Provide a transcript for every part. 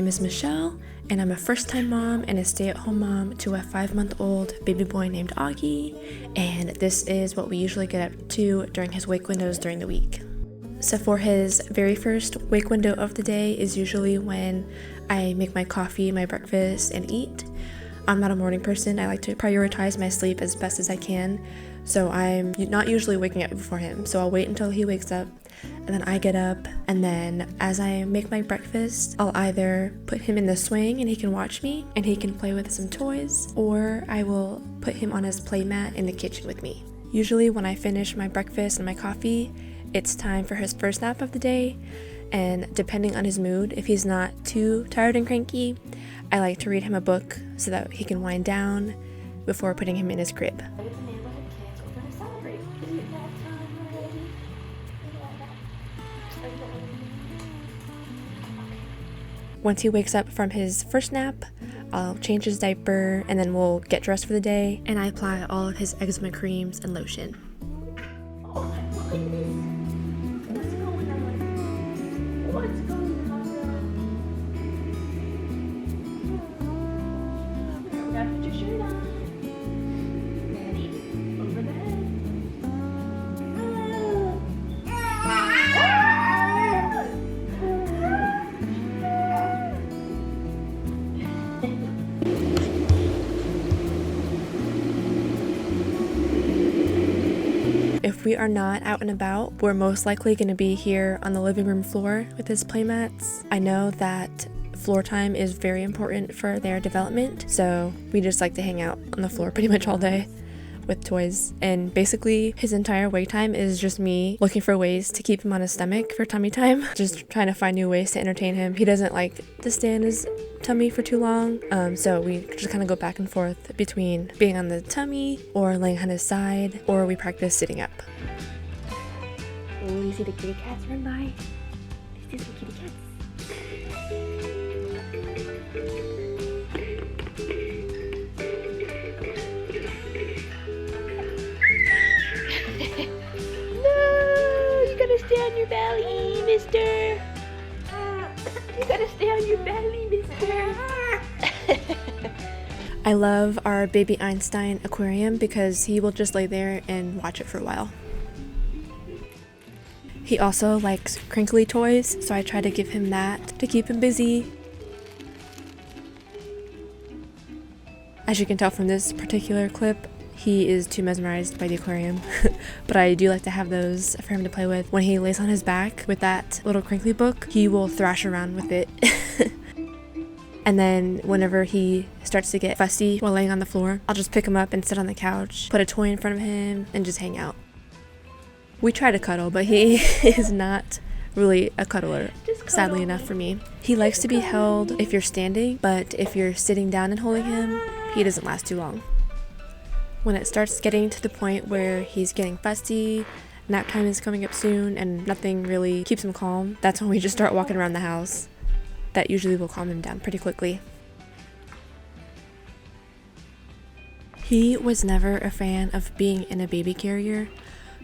is Michelle, and I'm a first-time mom and a stay-at-home mom to a 5-month-old baby boy named Augie, and this is what we usually get up to during his wake windows during the week. So for his very first wake window of the day is usually when I make my coffee, my breakfast, and eat. I'm not a morning person. I like to prioritize my sleep as best as I can, so I'm not usually waking up before him. So I'll wait until he wakes up, and then I get up, and then as I make my breakfast, I'll either put him in the swing and he can watch me and he can play with some toys, or I will put him on his play mat in the kitchen with me. Usually when I finish my breakfast and my coffee, it's time for his first nap of the day, and depending on his mood, if he's not too tired and cranky, I like to read him a book so that he can wind down before putting him in his crib. Once he wakes up from his first nap, I'll change his diaper and then we'll get dressed for the day, and I apply all of his eczema creams and lotion. Oh my goodness. What's going on? What's going on? You gotta put your shirt on. Ready? Over the head. If we are not out and about, we're most likely going to be here on the living room floor with his playmats. I know that floor time is very important for their development, so we just like to hang out on the floor pretty much all day with toys. And basically his entire wake time is just me looking for ways to keep him on his stomach for tummy time, just trying to find new ways to entertain him. He doesn't like to stay on his tummy for too long, so we just kind of go back and forth between being on the tummy or laying on his side, or we practice sitting up. Oh, you see the kitty cats run by? You see some kitty cats? No, you gotta stay on your belly, mister. You gotta stay on your belly, mister. I love our baby Einstein aquarium because he will just lay there and watch it for a while. He also likes crinkly toys, so I try to give him that to keep him busy. As you can tell from this particular clip, he is too mesmerized by the aquarium, but I do like to have those for him to play with. When he lays on his back with that little crinkly book, he will thrash around with it. And then whenever he starts to get fussy while laying on the floor, I'll just pick him up and sit on the couch, put a toy in front of him, and just hang out. We try to cuddle, but he is not really a cuddler, sadly enough for me. He likes to be held if you're standing, but if you're sitting down and holding him, he doesn't last too long. When it starts getting to the point where he's getting fussy, nap time is coming up soon, and nothing really keeps him calm, that's when we just start walking around the house. That usually will calm him down pretty quickly. He was never a fan of being in a baby carrier,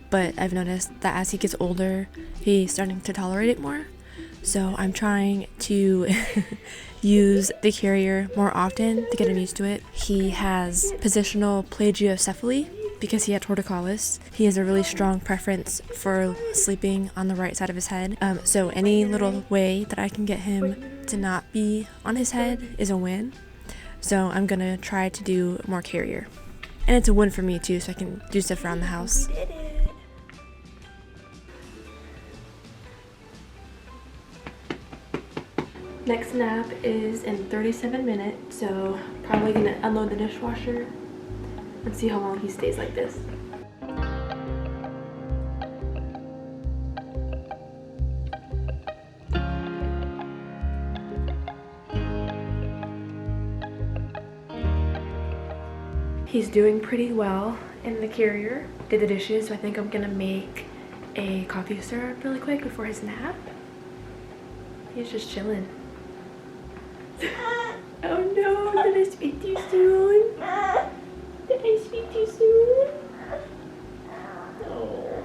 but I've noticed that as he gets older, he's starting to tolerate it more. So I'm trying to use the carrier more often to get him used to it. He has positional plagiocephaly because he had torticollis. He has a really strong preference for sleeping on the right side of his head. So any little way that I can get him to not be on his head is a win. So I'm gonna try to do more carrier. And it's a win for me too, so I can do stuff around the house. Next nap is in 37 minutes, so probably gonna unload the dishwasher and see how long he stays like this. He's doing pretty well in the carrier. Did the dishes, so I think I'm gonna make a coffee syrup really quick before his nap. He's just chilling. Oh no, did I speak too soon? Did I speak too soon? Oh.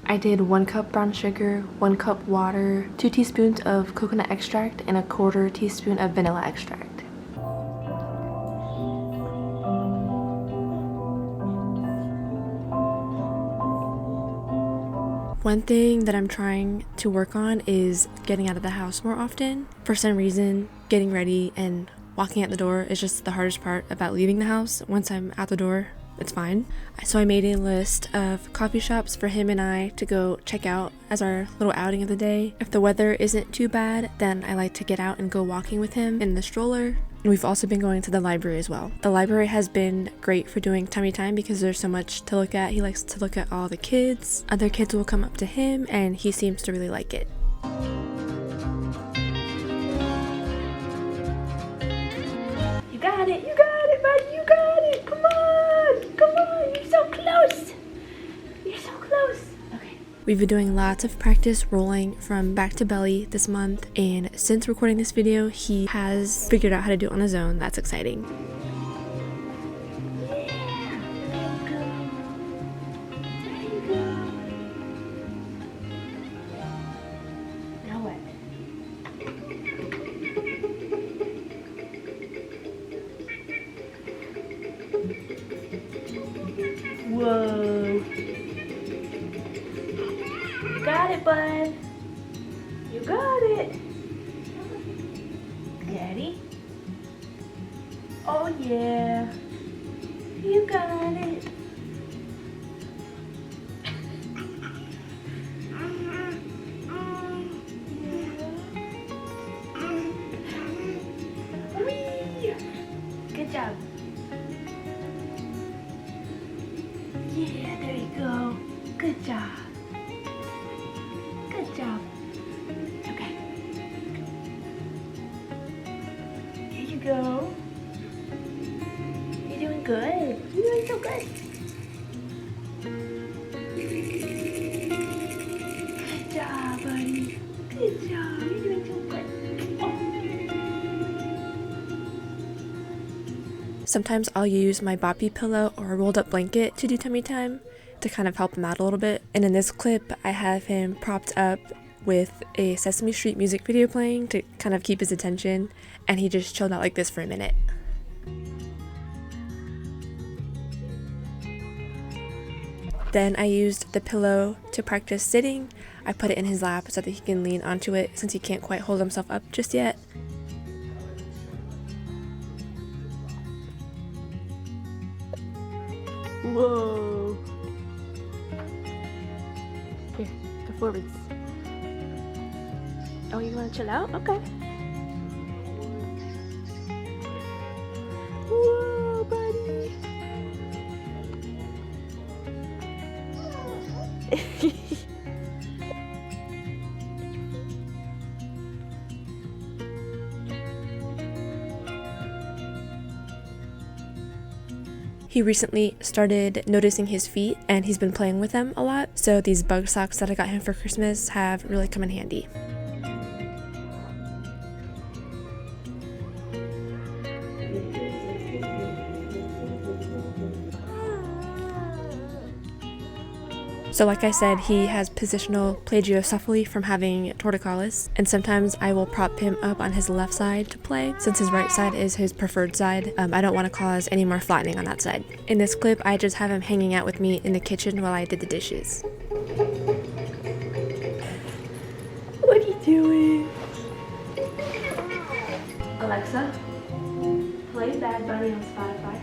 I did 1 cup brown sugar, 1 cup water, 2 teaspoons of coconut extract, and a 1/4 teaspoon of vanilla extract. One thing that I'm trying to work on is getting out of the house more often. For some reason, getting ready and walking out the door is just the hardest part about leaving the house. Once I'm out the door, it's fine. So I made a list of coffee shops for him and I to go check out as our little outing of the day. If the weather isn't too bad, then I like to get out and go walking with him in the stroller. And we've also been going to the library as well. The library has been great for doing tummy time because there's so much to look at. He likes to look at all the kids. Other kids will come up to him and he seems to really like it. You got it, buddy, you got it. Come on, you're so close. You're so close. Okay. We've been doing lots of practice rolling from back to belly this month, and since recording this video, he has figured out how to do it on his own. That's exciting. Whoa. You got it, bud. You got it. Daddy. Oh, yeah. You got it. Whee! Good job. Yeah, there you go. Good job. Good job. Okay. Here you go. You're doing good. You're doing so good. Good job, buddy. Good job. You're doing so good. Sometimes I'll use my boppy pillow or a rolled up blanket to do tummy time to kind of help him out a little bit. And in this clip, I have him propped up with a Sesame Street music video playing to kind of keep his attention, and he just chilled out like this for a minute. Then I used the pillow to practice sitting. I put it in his lap so that he can lean onto it since he can't quite hold himself up just yet. Whoa. Here, go forwards. Oh, you want to chill out? Okay. Whoa, buddy. He recently started noticing his feet and he's been playing with them a lot, so these bug socks that I got him for Christmas have really come in handy. So like I said, he has positional plagiocephaly from having torticollis, and sometimes I will prop him up on his left side to play, since his right side is his preferred side. I don't want to cause any more flattening on that side. In this clip, I just have him hanging out with me in the kitchen while I did the dishes. What are you doing? Alexa, play Bad Bunny on Spotify.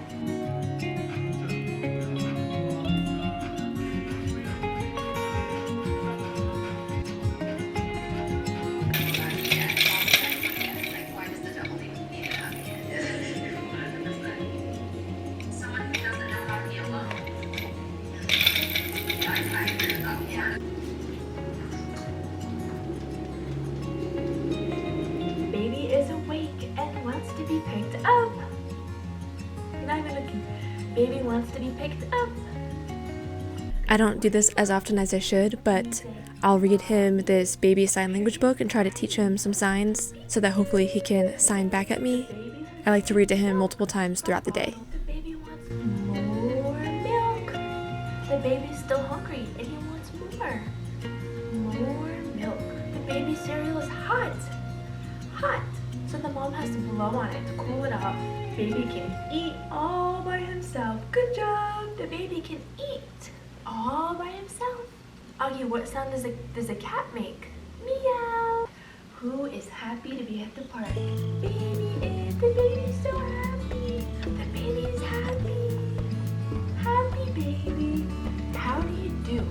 Baby is awake and wants to be picked up. You're not even looking. Baby wants to be picked up. I don't do this as often as I should, but I'll read him this baby sign language book and try to teach him some signs so that hopefully he can sign back at me. I like to read to him multiple times throughout the day. The baby wants more milk. The baby's still hungry and he wants more. hot. So the mom has to blow on it to cool it off. Baby can eat all by himself. Good job. The baby can eat all by himself. Augie, what sound does a cat make? Meow. Who is happy to be at the park? Baby is. The baby's so happy. The baby's happy. Happy baby. How do you do?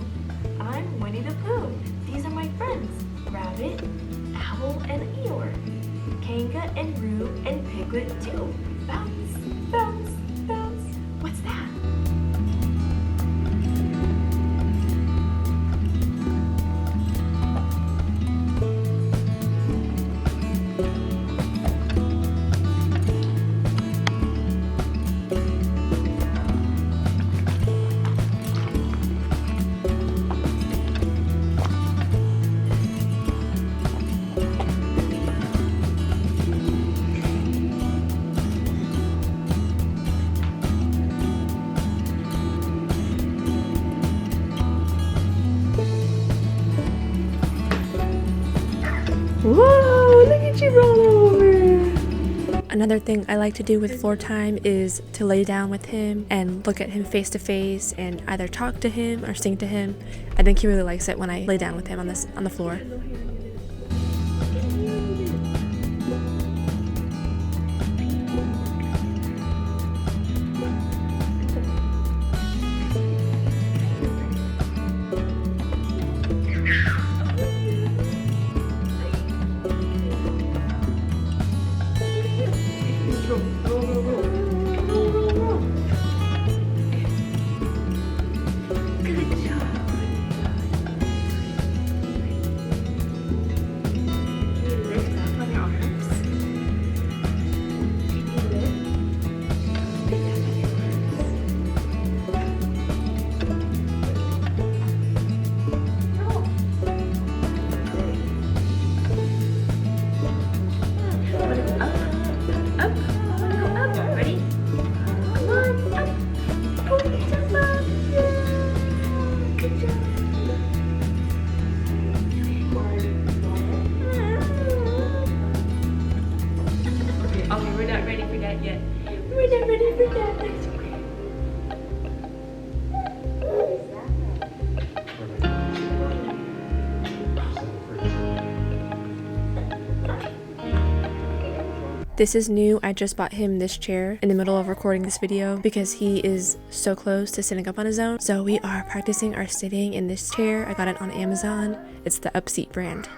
I'm Winnie the Pooh. These are my friends. Rabbit, Owl, and Eeyore. Kanga and Roo and Piglet too. Bounce, bounce, bounce. What's that? Whoa, look at you roll over. Another thing I like to do with floor time is to lay down with him and look at him face to face and either talk to him or sing to him. I think he really likes it when I lay down with him on the floor. This is new. I just bought him this chair in the middle of recording this video because he is so close to sitting up on his own. So we are practicing our sitting in this chair. I got it on Amazon. It's the Upseat brand.